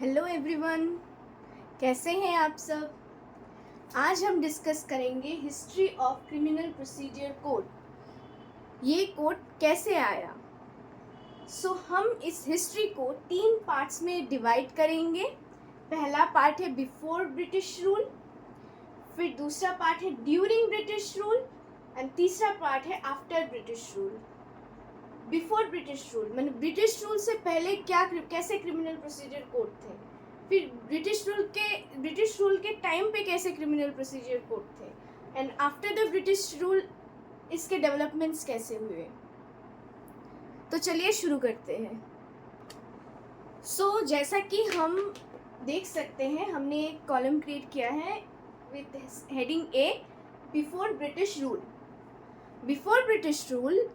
Hello everyone, कैसे हैं आप सब। आज हम डिस्कस करेंगे history of criminal procedure code. ये कोड कैसे आया। हम इस हिस्ट्री को 3 पार्ट्स में डिवाइड करेंगे। पहला पार्ट है बिफोर ब्रिटिश रूल, फिर दूसरा पार्ट है ड्यूरिंग ब्रिटिश रूल एंड तीसरा पार्ट है after British rule. Before British rule मैंने ब्रिटिश रूल से पहले कैसे क्रिमिनल प्रोसीजर कोड थे, फिर ब्रिटिश रूल के टाइम पे कैसे क्रिमिनल प्रोसीजर कोड थे, and after the British rule इसके डेवलपमेंट्स कैसे हुए। तो चलिए शुरू करते हैं। जैसा कि हम देख सकते हैं, हमने एक कॉलम क्रिएट किया है with heading A before British rule. Before British rule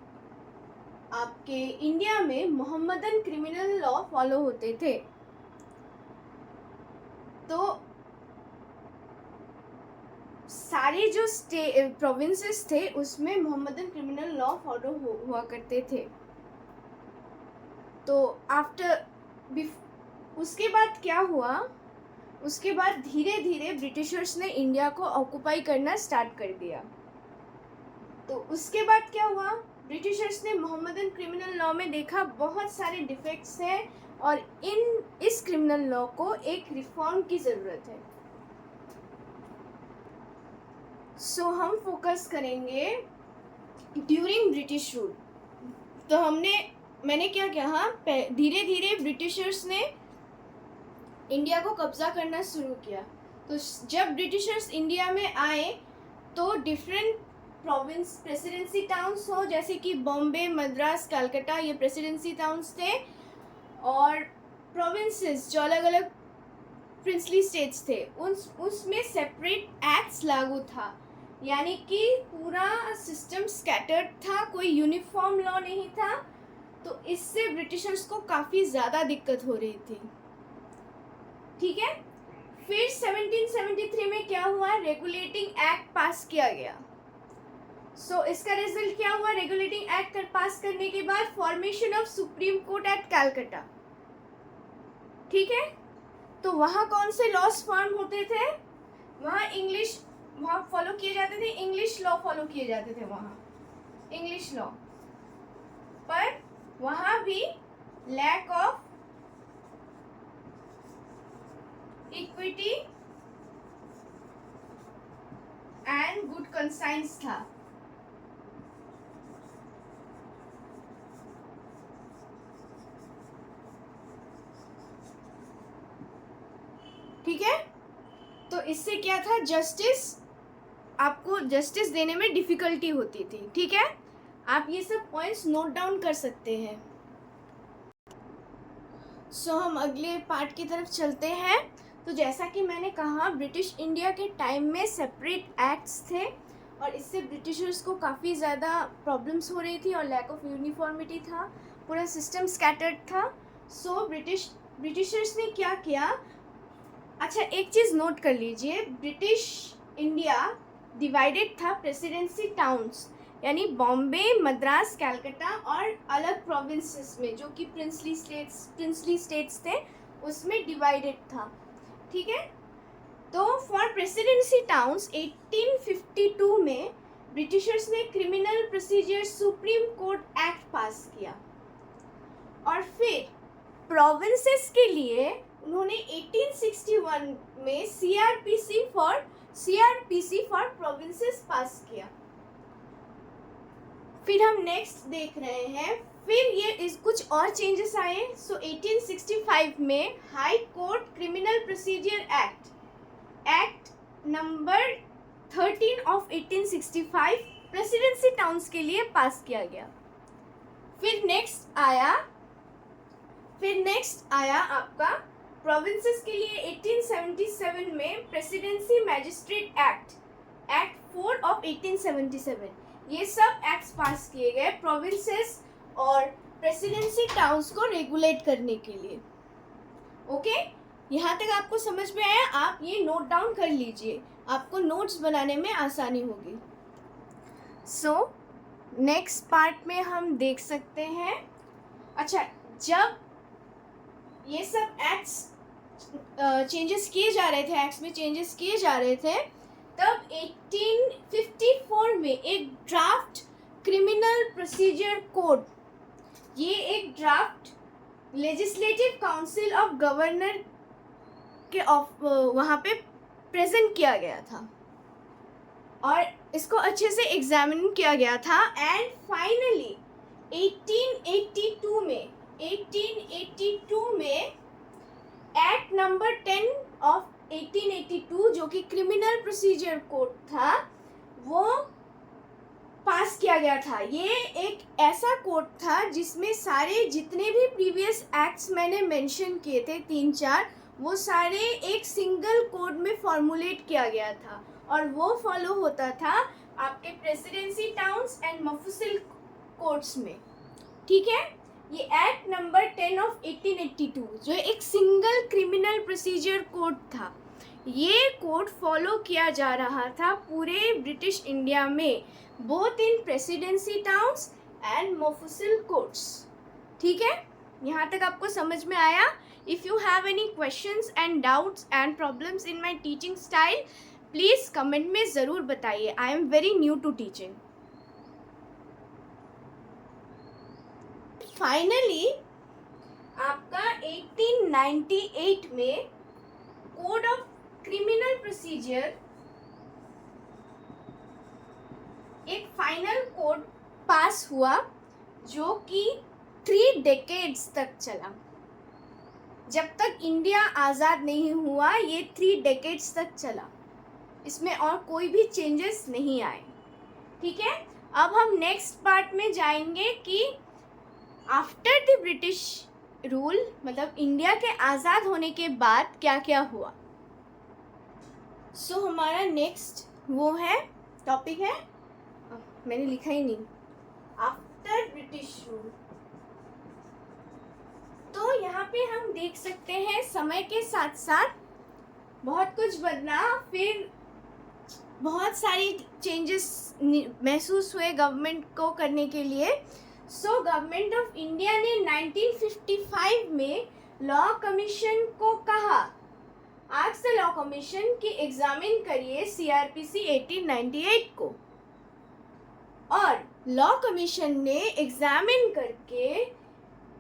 आपके इंडिया में मोहम्मदन क्रिमिनल लॉ फॉलो होते थे। तो सारे जो प्रोविंसेस थे उसमें मोहम्मदन क्रिमिनल लॉ फॉलो हुआ करते थे। तो उसके बाद क्या हुआ, उसके बाद धीरे धीरे ब्रिटिशर्स ने इंडिया को ऑक्युपाई करना स्टार्ट कर दिया। तो उसके बाद क्या हुआ, ब्रिटिशर्स ने मोहम्मदन क्रिमिनल लॉ में देखा बहुत सारे डिफेक्ट्स हैं और इस क्रिमिनल लॉ को एक रिफॉर्म की ज़रूरत है। हम फोकस करेंगे ड्यूरिंग ब्रिटिश रूल। तो मैंने क्या किया, धीरे धीरे ब्रिटिशर्स ने इंडिया को कब्जा करना शुरू किया। तो जब ब्रिटिशर्स इंडिया में आए तो डिफरेंट प्रोविंस प्रेसिडेंसी टाउन्स हो, जैसे कि बॉम्बे, मद्रास, कलकत्ता, ये प्रेसिडेंसी टाउन्स थे। और प्रोविंसेस जो अलग अलग प्रिंसली स्टेट्स थे उसमें सेपरेट एक्ट्स लागू था, यानी कि पूरा सिस्टम स्कैटर्ड था, कोई यूनिफॉर्म लॉ नहीं था। तो इससे ब्रिटिशर्स को काफ़ी ज़्यादा दिक्कत हो रही थी। ठीक है, फिर 1773 में क्या हुआ, रेगुलेटिंग एक्ट पास किया गया। इसका रिजल्ट क्या हुआ, रेगुलेटिंग एक्ट पास करने के बाद formation of supreme court at Calcutta. ठीक है, तो वहाँ कौन से लॉस फॉर्म होते थे, वहाँ फॉलो किए जाते थे, इंग्लिश लॉ फॉलो किए जाते थे वहाँ, इंग्लिश लॉ। पर वहाँ भी lack of equity and good conscience था। ठीक है, तो इससे क्या था, आपको जस्टिस देने में डिफिकल्टी होती थी। ठीक है, आप ये सब पॉइंट्स नोट डाउन कर सकते हैं। हम अगले पार्ट की तरफ चलते हैं। तो जैसा कि मैंने कहा, ब्रिटिश इंडिया के टाइम में सेपरेट एक्ट्स थे और इससे ब्रिटिशर्स को काफ़ी ज़्यादा प्रॉब्लम्स हो रही थी और लैक ऑफ यूनिफॉर्मिटी था, पूरा सिस्टम स्कैटर्ड था। ब्रिटिशर्स ने क्या किया, अच्छा एक चीज़ नोट कर लीजिए, ब्रिटिश इंडिया डिवाइडेड था प्रेसिडेंसी टाउन्स, यानी बॉम्बे, मद्रास, कलकत्ता और अलग प्रोविंसेस में जो कि प्रिंसली स्टेट्स थे उसमें डिवाइडेड था। ठीक है, तो फॉर प्रेसिडेंसी टाउन्स 1852 में ब्रिटिशर्स ने criminal procedure supreme court act पास किया। और फिर प्रोविंसेस के लिए उन्होंने 1861 में सीआरपीसी फॉर प्रोविंसेस पास किया। फिर हम नेक्स्ट देख रहे हैं, फिर ये कुछ और चेंजेस आए। 1865 में high court criminal procedure act number 13 of 1865 presidency towns के लिए पास किया गया। फिर नेक्स्ट आया आपका प्रोविंसेस के लिए 1877 में प्रेसिडेंसी मैजिस्ट्रेट एक्ट 4 ऑफ 1877। ये सब एक्ट्स पास किए गए प्रोविंसेस और प्रेसिडेंसी टाउन्स को रेगुलेट करने के लिए। ओके, यहाँ तक आपको समझ में आया, आप ये नोट डाउन कर लीजिए, आपको नोट्स बनाने में आसानी होगी। नेक्स्ट पार्ट में हम देख सकते हैं, अच्छा जब ये सब एक्ट्स चेंजेस किए जा रहे थे, एक्ट्स में चेंजेस किए जा रहे थे, तब 1854 में एक ड्राफ्ट क्रिमिनल प्रोसीजर कोड, ये एक draft legislative council of governor के वहाँ पे प्रेजेंट किया गया था और इसको अच्छे से एग्जामिन किया गया था। एंड फाइनली 1882 में एक्ट नंबर 10 ऑफ 1882 जो कि क्रिमिनल प्रोसीजर कोड था, वो पास किया गया था। ये एक ऐसा कोड था जिसमें सारे जितने भी प्रीवियस एक्ट्स मैंने मेंशन किए थे 3-4, वो सारे एक सिंगल कोड में फॉर्मुलेट किया गया था और वो फॉलो होता था आपके presidency towns and mofussil codes में। ठीक है, ये एक्ट नंबर 10 ऑफ 1882 जो एक सिंगल क्रिमिनल प्रोसीजर कोड था, ये कोड फॉलो किया जा रहा था पूरे ब्रिटिश इंडिया में, both in presidency towns and mofussil courts. ठीक है, यहाँ तक आपको समझ में आया? If you have any questions and doubts and problems in my teaching style, please comment में ज़रूर बताइए। I am very new to teaching. Finally आपका 1898 में कोड ऑफ क्रिमिनल प्रोसीजर, एक फाइनल कोड पास हुआ जो कि 3 डेकेड्स तक चला। जब तक इंडिया आज़ाद नहीं हुआ, ये 3 डेकेड्स तक चला, इसमें और कोई भी चेंजेस नहीं आए। ठीक है, अब हम नेक्स्ट पार्ट में जाएंगे कि आफ्टर द ब्रिटिश रूल, मतलब इंडिया के आज़ाद होने के बाद क्या क्या हुआ। सो हमारा नेक्स्ट वो है टॉपिक है, मैंने लिखा ही नहीं, आफ्टर ब्रिटिश रूल। तो यहाँ पे हम देख सकते हैं समय के साथ साथ बहुत कुछ बदला, फिर बहुत सारी चेंजेस महसूस हुए गवर्नमेंट को करने के लिए। सो गवर्नमेंट ऑफ इंडिया ने 1955 में लॉ कमीशन को कहा, आस्क्ड द लॉ कमीशन कि एग्जामिन करिए CRPC 1898 को, और लॉ कमीशन ने एग्जामिन करके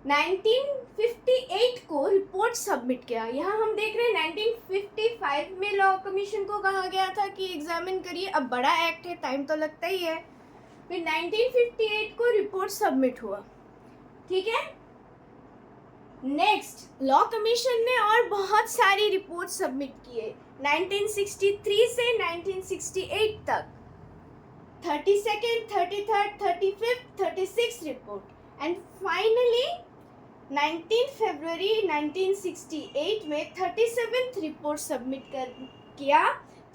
1958 को रिपोर्ट सबमिट किया। यहाँ हम देख रहे हैं 1955 में लॉ कमीशन को कहा गया था कि एग्जामिन करिए, अब बड़ा एक्ट है, टाइम तो लगता ही है। फिर 1958 को रिपोर्ट सबमिट हुआ। ठीक है, नेक्स्ट लॉ कमीशन ने और बहुत सारी रिपोर्ट सबमिट किए 1963 से 1968 तक, 32nd, 33rd, 35th, 36th report, and finally 19 फरवरी 1968 में 37th रिपोर्ट सबमिट किया,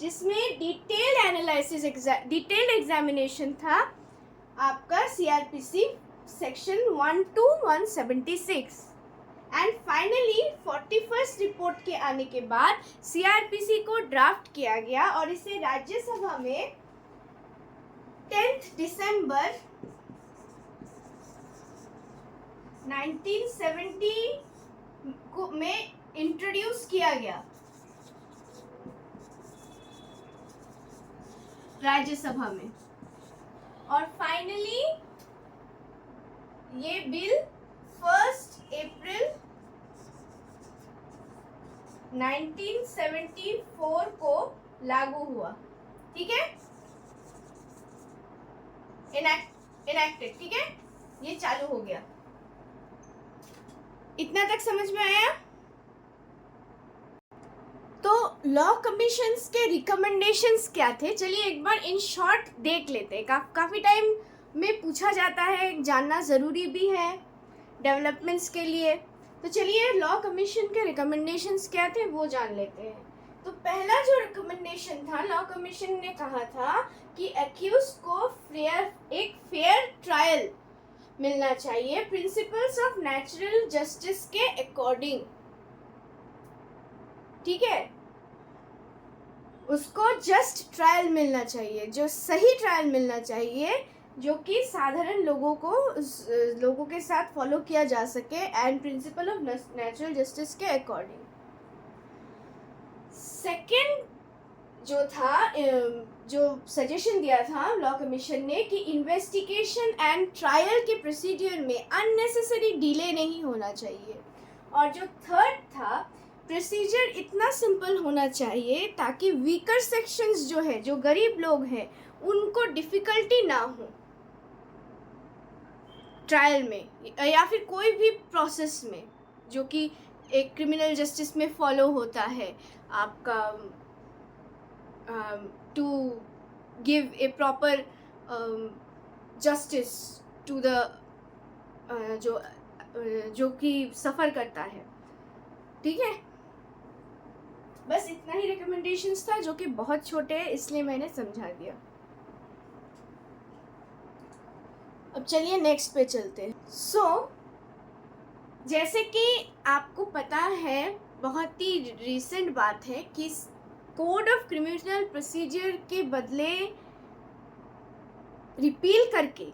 जिसमें डिटेल एग्जामिनेशन था आपका CRPC section 1 to 176। And finally 41st report के आने के बाद CRPC को ड्राफ्ट किया गया और इसे राज्यसभा में 10th दिसंबर 1970 में इंट्रोड्यूस किया गया राज्यसभा में, और फाइनली ये बिल 1 अप्रैल 1974 को लागू हुआ। ठीक है, इनएक्टेड। ठीक है, ये चालू हो गया। इतना तक समझ में आया? तो लॉ कमीशंस के रिकमेंडेशंस क्या थे, चलिए एक बार इन शॉर्ट देख लेते हैं। काफ़ी टाइम में पूछा जाता है, जानना ज़रूरी भी है डेवलपमेंट्स के लिए। तो चलिए लॉ कमीशन के रिकमेंडेशंस क्या थे वो जान लेते हैं। तो पहला जो रिकमेंडेशन था, लॉ कमीशन ने कहा था कि एक्यूज को एक फेयर ट्रायल मिलना चाहिए, प्रिंसिपल्स ऑफ नेचुरल जस्टिस के अकॉर्डिंग। ठीक है, उसको जस्ट ट्रायल मिलना चाहिए, जो सही ट्रायल मिलना चाहिए, जो कि साधारण लोगों के साथ फॉलो किया जा सके, and principle of natural justice के अकॉर्डिंग। सेकेंड जो था, जो सजेशन दिया था लॉ कमीशन ने कि इन्वेस्टिगेशन एंड ट्रायल के प्रोसीडियर में अननेसेसरी डिले नहीं होना चाहिए। और जो थर्ड था, प्रोसीजर इतना सिंपल होना चाहिए ताकि वीकर सेक्शंस जो है, जो गरीब लोग हैं, उनको डिफ़िकल्टी ना हो ट्रायल में या फिर कोई भी प्रोसेस में जो कि एक क्रिमिनल जस्टिस में फॉलो होता है आपका, to give a proper justice to the जो कि सफ़र करता है। ठीक है, बस इतना ही रिकमेंडेशंस था जो कि बहुत छोटे हैं, इसलिए मैंने समझा दिया। अब चलिए नेक्स्ट पे चलते हैं। जैसे कि आपको पता है, बहुत ही रिसेंट बात है कि कोड ऑफ क्रिमिनल प्रोसीजर के बदले रिपील करके,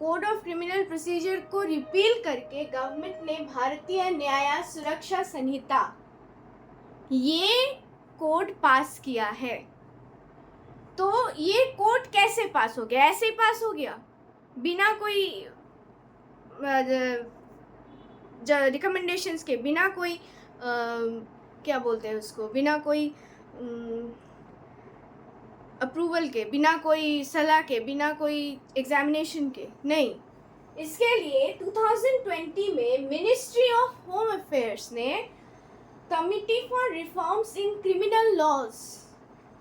कोड ऑफ क्रिमिनल प्रोसीजर को रिपील करके गवर्नमेंट ने भारतीय न्याय सुरक्षा संहिता, ये कोड पास किया है। तो ये कोड कैसे पास हो गया? ऐसे ही पास हो गया, बिना कोई रिकमेंडेशंस के, बिना कोई क्या बोलते हैं उसको, बिना कोई अप्रूवल के, बिना कोई सलाह के, बिना कोई एग्जामिनेशन के नहीं। इसके लिए 2020 में मिनिस्ट्री ऑफ होम अफेयर्स ने committee for reforms in criminal laws,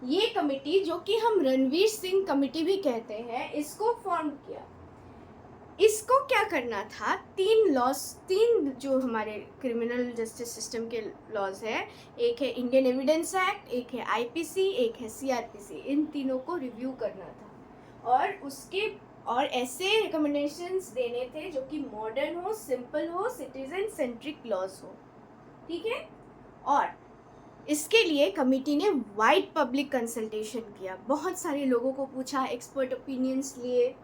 ये कमिटी जो कि हम रणवीर सिंह कमिटी भी कहते हैं, इसको फॉर्म किया। इसको क्या करना था, तीन जो हमारे क्रिमिनल जस्टिस सिस्टम के लॉज है, एक है इंडियन एविडेंस एक्ट, एक है आईपीसी, एक है सीआरपीसी, इन तीनों को रिव्यू करना था और ऐसे रिकमेंडेशंस देने थे जो कि मॉडर्न हो, सिंपल हो, सिटीजन सेंट्रिक लॉज हो। ठीक है, और इसके लिए कमिटी ने वाइड पब्लिक कंसल्टेशन किया, बहुत सारे लोगों को पूछा, एक्सपर्ट ओपिनियंस लिए,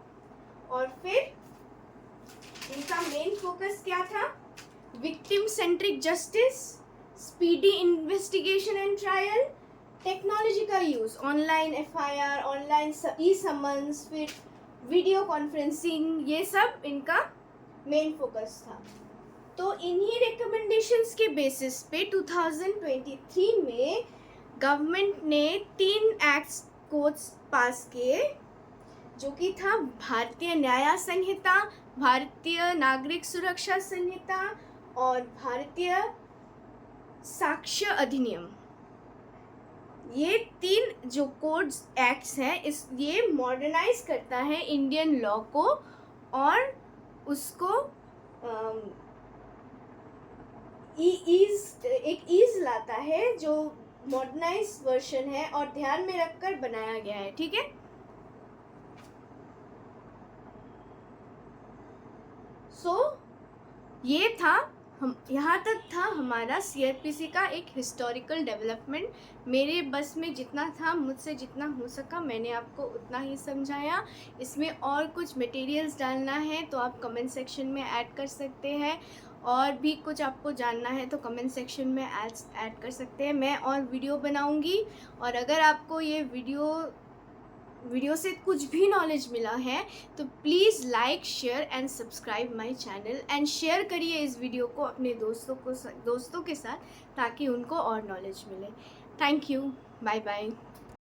और फिर इनका मेन फोकस क्या था? Victim centric justice, speedy investigation and trial, technology का यूज़, ऑनलाइन एफआईआर, ऑनलाइन ई समन्स, फिर वीडियो कॉन्फ्रेंसिंग, ये सब इनका मेन फोकस था। तो इन्हीं रिकमेंडेशंस के बेसिस पे 2023 में गवर्नमेंट ने 3 एक्ट्स कोड्स पास किए, जो कि था भारतीय न्याय संहिता, भारतीय नागरिक सुरक्षा संहिता और भारतीय साक्ष्य अधिनियम। ये 3 जो कोड्स एक्ट्स हैं, ये मॉडर्नाइज करता है इंडियन लॉ को और उसको एक ईज लाता है, जो मॉडर्नाइज वर्जन है और ध्यान में रखकर बनाया गया है। ठीक है, ये था, हम यहाँ तक था हमारा सीआरपीसी का एक हिस्टोरिकल डेवलपमेंट। मेरे बस में जितना था, मुझसे जितना हो सका, मैंने आपको उतना ही समझाया। इसमें और कुछ मटेरियल्स डालना है तो आप कमेंट सेक्शन में ऐड कर सकते हैं, और भी कुछ आपको जानना है तो कमेंट सेक्शन में ऐड कर सकते हैं। मैं और वीडियो बनाऊंगी, और अगर आपको ये वीडियो से कुछ भी नॉलेज मिला है तो please like, share and subscribe my channel, and share करिए इस वीडियो को अपने दोस्तों के साथ ताकि उनको और नॉलेज मिले। Thank you, bye bye.